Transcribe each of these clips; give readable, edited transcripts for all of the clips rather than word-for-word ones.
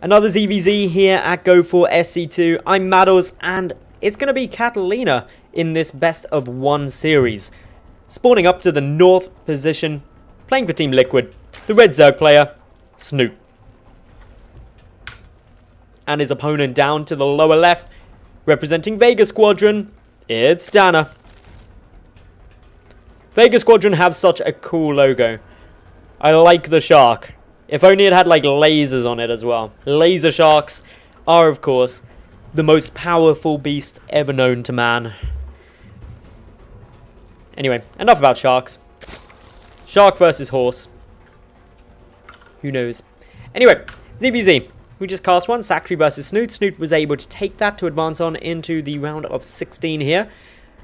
Another ZvZ here at Go for SC2. I'm Madals, and it's going to be Catalina in this best of one series. Spawning up to the north position, playing for Team Liquid, the red Zerg player, Snute. And his opponent down to the lower left, representing Vega Squadron, it's DaNa. Vega Squadron have such a cool logo. I like the shark. If only it had like lasers on it as well. Laser sharks are, of course, the most powerful beast ever known to man. Anyway, enough about sharks. Shark versus horse. Who knows? Anyway, ZvZ. We just cast one, Sacri versus Snute. Snute was able to take that to advance on into the round of 16 here.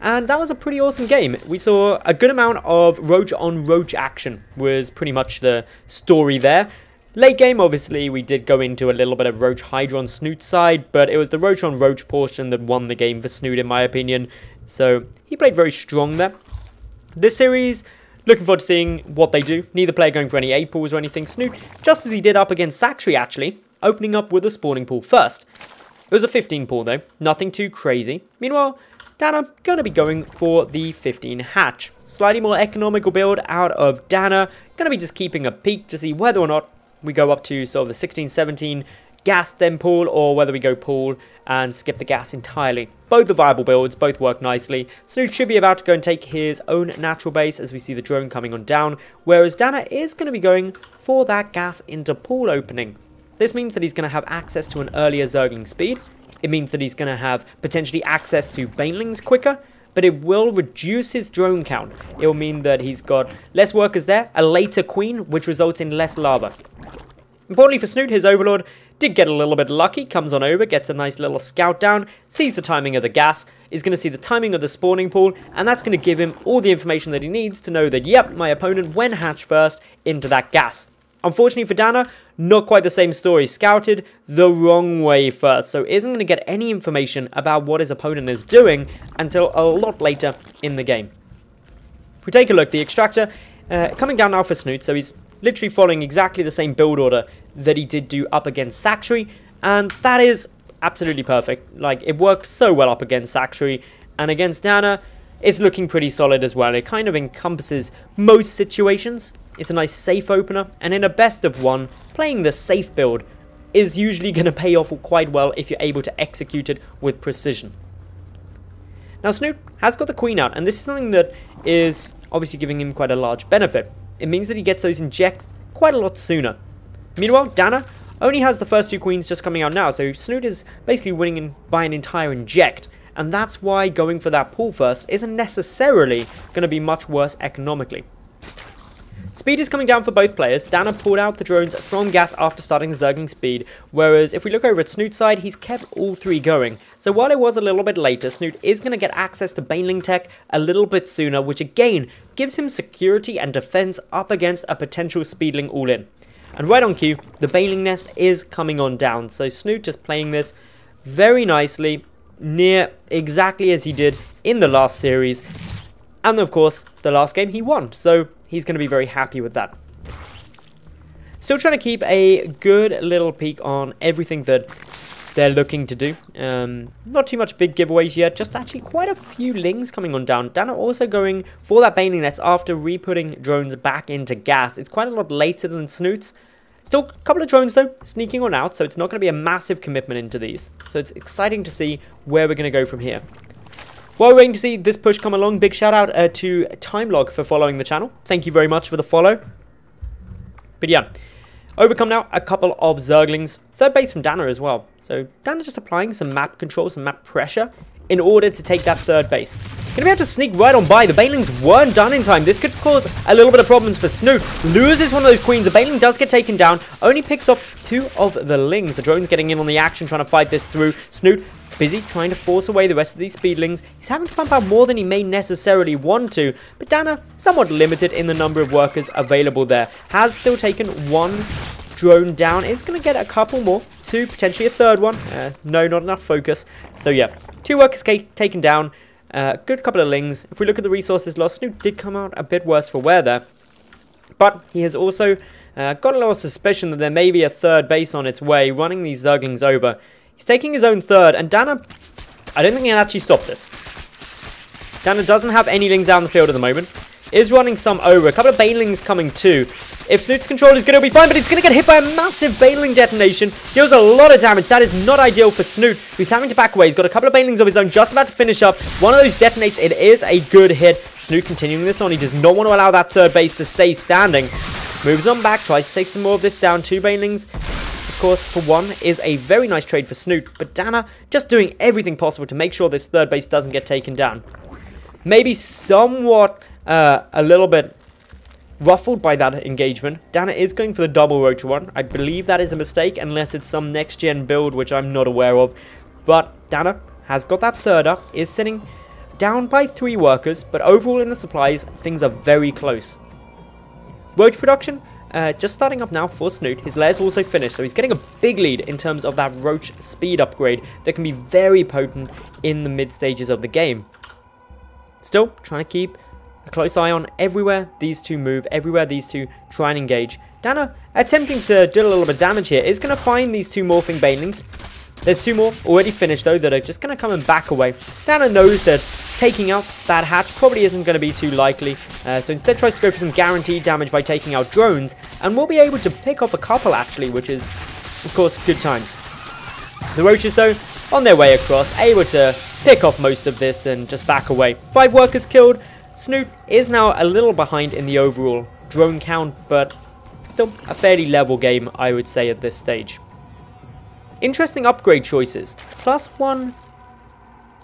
And that was a pretty awesome game. We saw a good amount of roach on roach action, was pretty much the story there. Late game, obviously, we did go into a little bit of roach hydra on Snute's side, but it was the roach on roach portion that won the game for Snute, in my opinion. So he played very strong there. This series, looking forward to seeing what they do. Neither player going for any 8 pools or anything. Snute, just as he did up against Sacri, actually, opening up with a spawning pool first. It was a 15 pool, though. Nothing too crazy. Meanwhile, DaNa going to be going for the 15 hatch. Slightly more economical build out of DaNa. Going to be just keeping a peek to see whether or not we go up to sort of the 16, 17 gas then pool, or whether we go pool and skip the gas entirely. Both are viable builds, both work nicely. Snute should be about to go and take his own natural base as we see the drone coming on down, whereas DaNa is going to be going for that gas into pool opening. This means that he's going to have access to an earlier Zergling speed. It means that he's going to have potentially access to banelings quicker, but it will reduce his drone count. It will mean that he's got less workers there, a later queen, which results in less lava. Importantly for Snute, his overlord did get a little bit lucky, comes on over, gets a nice little scout down, sees the timing of the gas, is going to see the timing of the spawning pool, and that's going to give him all the information that he needs to know that, yep, my opponent went hatch first into that gas. Unfortunately for DaNa, not quite the same story. Scouted the wrong way first, so isn't going to get any information about what his opponent is doing until a lot later in the game. If we take a look, the extractor coming down now for Snute, so he's literally following exactly the same build order that he did do up against Sacri, and that is absolutely perfect. Like, it worked so well up against Sacri, and against DaNa, it's looking pretty solid as well. It kind of encompasses most situations. It's a nice safe opener, and in a best of one, playing the safe build is usually going to pay off quite well if you're able to execute it with precision. Now, Snute has got the queen out, and this is something that is obviously giving him quite a large benefit. It means that he gets those injects quite a lot sooner. Meanwhile, DaNa only has the first 2 queens just coming out now, so Snute is basically winning by an entire inject, and that's why going for that pool first isn't necessarily going to be much worse economically. Speed is coming down for both players. DaNa pulled out the drones from gas after starting the Zergling speed, whereas if we look over at Snute's side, he's kept all 3 going. So while it was a little bit later, Snute is going to get access to baneling tech a little bit sooner, which again gives him security and defense up against a potential speedling all-in. And right on cue, the baneling nest is coming on down, so Snute just playing this very nicely, near exactly as he did in the last series. And of course, the last game he won, so he's going to be very happy with that. Still trying to keep a good little peek on everything that they're looking to do. Not too much big giveaways yet, just actually quite a few lings coming on down. DaNa also going for that baneling nets after re-putting drones back into gas. It's quite a lot later than Snute's. Still a couple of drones though, sneaking on out, so it's not going to be a massive commitment into these. So it's exciting to see where we're going to go from here. While we're waiting to see this push come along, big shout out to Timelog for following the channel. Thank you very much for the follow. But yeah, overcome now a couple of Zerglings. Third base from DaNa as well. So DaNa just applying some map control, some map pressure in order to take that third base. Gonna be able to sneak right on by. The banelings weren't done in time. This could cause a little bit of problems for Snute. Loses one of those queens. The baneling does get taken down. Only picks off 2 of the lings. The drone's getting in on the action, trying to fight this through. Snute busy trying to force away the rest of these speedlings. He's having to pump out more than he may necessarily want to, but DaNa somewhat limited in the number of workers available there. Has still taken 1 drone down. Is going to get a couple more, 2, potentially a third one. No, not enough focus. So yeah, 2 workers taken down. Good couple of lings. If we look at the resources lost, Snute did come out a bit worse for wear there. But he has also Got a little suspicion that there may be a third base on its way, running these Zerglings over. He's taking his own third, and DaNa, I don't think he can actually stop this. DaNa doesn't have any lings out in the field at the moment. Is running some over. A couple of banelings coming too. If Snute's control is going to be fine, but it's going to get hit by a massive baneling detonation. Deals a lot of damage. That is not ideal for Snute, who's having to back away. He's got a couple of banelings of his own, just about to finish up. One of those detonates. It is a good hit. Snute continuing this on. He does not want to allow that third base to stay standing. Moves on back, tries to take some more of this down. 2 banelings, of course, for 1 is a very nice trade for Snute. But DaNa just doing everything possible to make sure this third base doesn't get taken down. Maybe somewhat a little bit ruffled by that engagement. DaNa is going for the double roach one. I believe that is a mistake, unless it's some next-gen build, which I'm not aware of. But DaNa has got that third up, is sitting down by 3 workers, but overall in the supplies, things are very close. Roach production, just starting up now for Snute. His lair's also finished, so he's getting a big lead in terms of that roach speed upgrade that can be very potent in the mid stages of the game. Still, trying to keep a close eye on everywhere these two move, everywhere these two try and engage. DaNa, attempting to do a little bit of damage here, is going to find these 2 morphing banelings. There's 2 more already finished, though, that are just going to come and back away. DaNa knows that taking out that hatch probably isn't going to be too likely, so instead tries to go for some guaranteed damage by taking out drones, and will be able to pick off a couple, actually, which is, of course, good times. The roaches, though, on their way across, able to pick off most of this and just back away. 5 workers killed. Snute is now a little behind in the overall drone count, but still a fairly level game, I would say, at this stage. Interesting upgrade choices. +1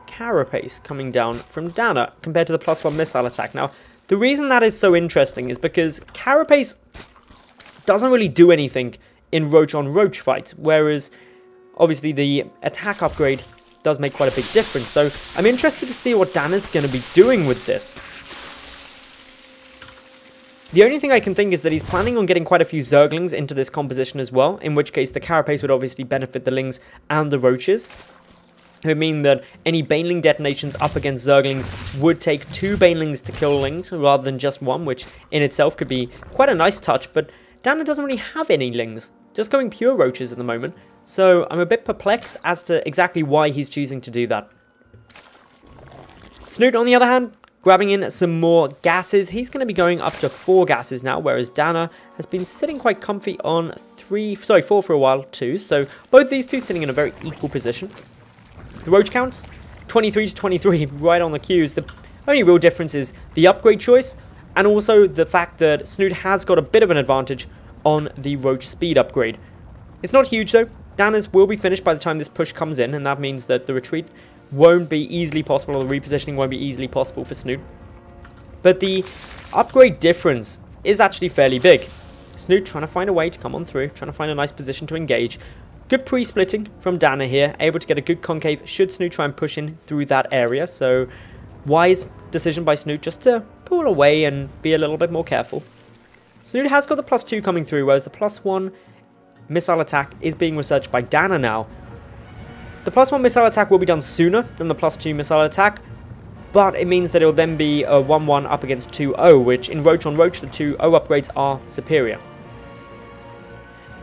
carapace coming down from DaNa compared to the +1 missile attack. Now, the reason that is so interesting is because carapace doesn't really do anything in roach-on-roach fights, whereas obviously the attack upgrade does make quite a big difference. So I'm interested to see what DaNa's going to be doing with this. The only thing I can think is that he's planning on getting quite a few Zerglings into this composition as well, in which case the carapace would obviously benefit the lings and the roaches. It would mean that any baneling detonations up against Zerglings would take 2 banelings to kill lings rather than just 1, which in itself could be quite a nice touch, but DaNa doesn't really have any lings, just going pure roaches at the moment, so I'm a bit perplexed as to exactly why he's choosing to do that. Snute, on the other hand, grabbing in some more gases. He's going to be going up to 4 gases now, whereas DaNa has been sitting quite comfy on 4 for a while too, so both these two sitting in a very equal position. The roach counts, 23 to 23, right on the cues. The only real difference is the upgrade choice, and also the fact that Snute has got a bit of an advantage on the roach speed upgrade. It's not huge though. DaNa's will be finished by the time this push comes in, and that means that the retreat won't be easily possible, or the repositioning won't be easily possible for Snute. But the upgrade difference is actually fairly big. Snute trying to find a way to come on through, trying to find a nice position to engage. Good pre-splitting from DaNa here, able to get a good concave should Snute try and push in through that area. So wise decision by Snute just to pull away and be a little bit more careful. Snute has got the +2 coming through, whereas the +1 missile attack is being researched by DaNa now. The +1 missile attack will be done sooner than the +2 missile attack, but it means that it will then be a 1-1 up against 2-0, which in Roach on Roach, the 2-0 upgrades are superior.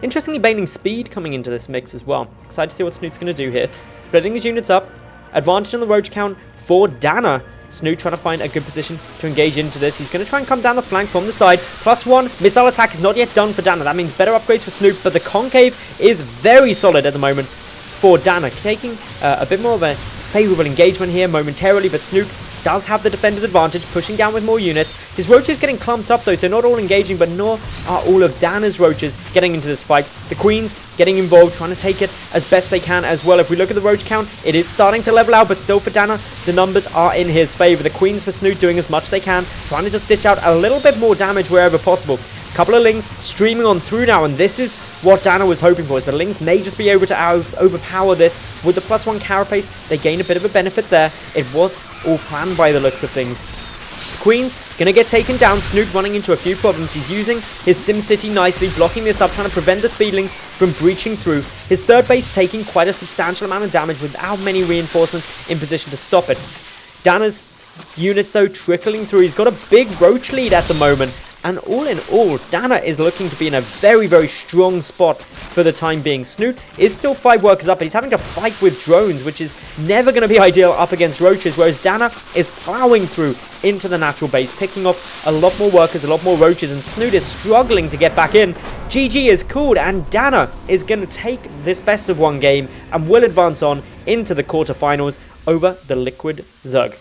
Interestingly, baneling speed coming into this mix as well. Excited to see what Snute's going to do here. Splitting his units up. Advantage on the Roach count for DaNa. Snute trying to find a good position to engage into this. He's going to try and come down the flank from the side. +1 missile attack is not yet done for DaNa. That means better upgrades for Snute, but the concave is very solid at the moment for DaNa, taking a bit more of a favourable engagement here momentarily, but Snute does have the defender's advantage, pushing down with more units. His roaches getting clumped up though, so not all engaging, but nor are all of DaNa's roaches getting into this fight. The queens getting involved, trying to take it as best they can as well. If we look at the roach count, it is starting to level out, but still for DaNa, the numbers are in his favour. The queens for Snute doing as much as they can, trying to just dish out a little bit more damage wherever possible. Couple of lings streaming on through now, and this is what DaNa was hoping for, is the lings may just be able to overpower this. With the +1 carapace, they gain a bit of a benefit there. It was all planned by the looks of things. The queen's gonna get taken down. Snute running into a few problems. He's using his SimCity nicely, blocking this up, trying to prevent the speedlings from breaching through. His third base taking quite a substantial amount of damage without many reinforcements in position to stop it. DaNa's units though trickling through. He's got a big roach lead at the moment. And all in all, DaNa is looking to be in a very, very strong spot for the time being. Snute is still 5 workers up, but he's having to fight with drones, which is never going to be ideal up against roaches, whereas DaNa is plowing through into the natural base, picking off a lot more workers, a lot more roaches, and Snute is struggling to get back in. GG is called, and DaNa is going to take this best of 1 game and will advance on into the quarterfinals over the Liquid Zug.